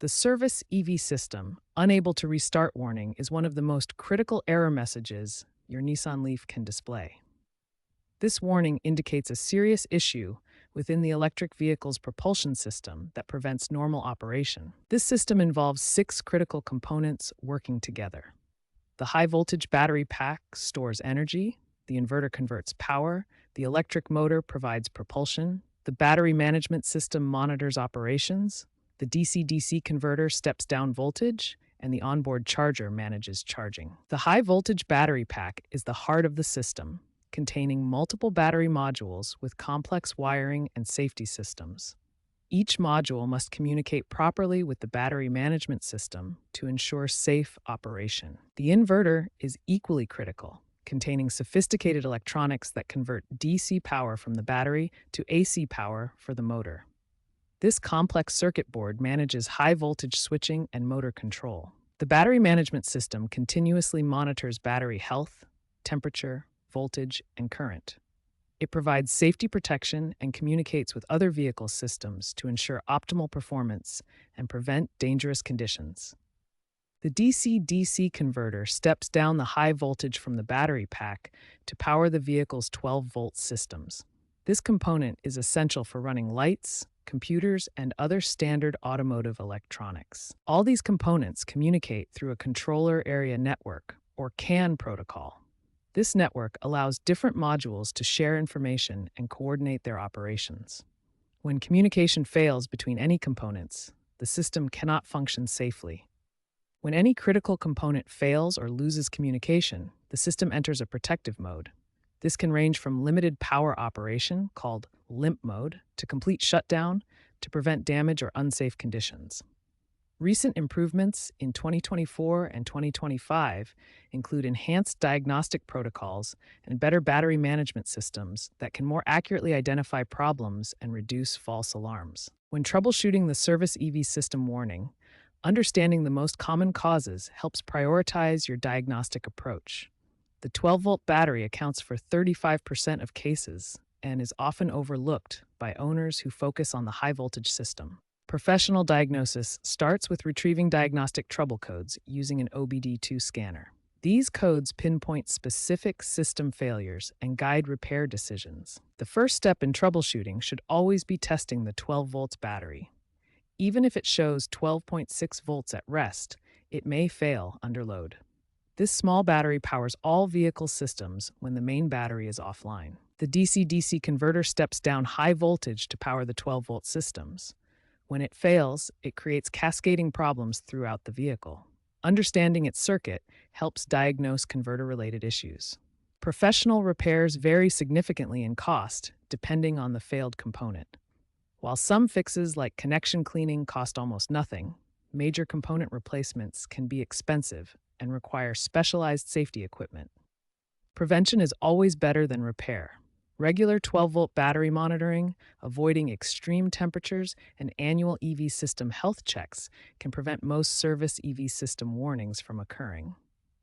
The service EV system, unable to restart warning, is one of the most critical error messages your Nissan Leaf can display. This warning indicates a serious issue within the electric vehicle's propulsion system that prevents normal operation. This system involves six critical components working together. The high-voltage battery pack stores energy, the inverter converts power, the electric motor provides propulsion, the battery management system monitors operations, the DC-DC converter steps down voltage, and the onboard charger manages charging. The high-voltage battery pack is the heart of the system, containing multiple battery modules with complex wiring and safety systems. Each module must communicate properly with the battery management system to ensure safe operation. The inverter is equally critical, containing sophisticated electronics that convert DC power from the battery to AC power for the motor. This complex circuit board manages high-voltage switching and motor control. The battery management system continuously monitors battery health, temperature, voltage, and current. It provides safety protection and communicates with other vehicle systems to ensure optimal performance and prevent dangerous conditions. The DC-DC converter steps down the high voltage from the battery pack to power the vehicle's 12-volt systems. This component is essential for running lights, computers, and other standard automotive electronics. All these components communicate through a controller area network, or CAN protocol. This network allows different modules to share information and coordinate their operations. When communication fails between any components, the system cannot function safely. When any critical component fails or loses communication, the system enters a protective mode. This can range from limited power operation, called limp mode, to complete shutdown to prevent damage or unsafe conditions. Recent improvements in 2024 and 2025 include enhanced diagnostic protocols and better battery management systems that can more accurately identify problems and reduce false alarms. When troubleshooting the service EV system warning, understanding the most common causes helps prioritize your diagnostic approach. The 12-volt battery accounts for 35% of cases and is often overlooked by owners who focus on the high-voltage system. Professional diagnosis starts with retrieving diagnostic trouble codes using an OBD2 scanner. These codes pinpoint specific system failures and guide repair decisions. The first step in troubleshooting should always be testing the 12-volt battery. Even if it shows 12.6 volts at rest, it may fail under load. This small battery powers all vehicle systems when the main battery is offline. The DC-DC converter steps down high voltage to power the 12-volt systems. When it fails, it creates cascading problems throughout the vehicle. Understanding its circuit helps diagnose converter-related issues. Professional repairs vary significantly in cost depending on the failed component. While some fixes like connection cleaning cost almost nothing, major component replacements can be expensive and require specialized safety equipment. Prevention is always better than repair. Regular 12-volt battery monitoring, avoiding extreme temperatures, and annual EV system health checks can prevent most service EV system warnings from occurring.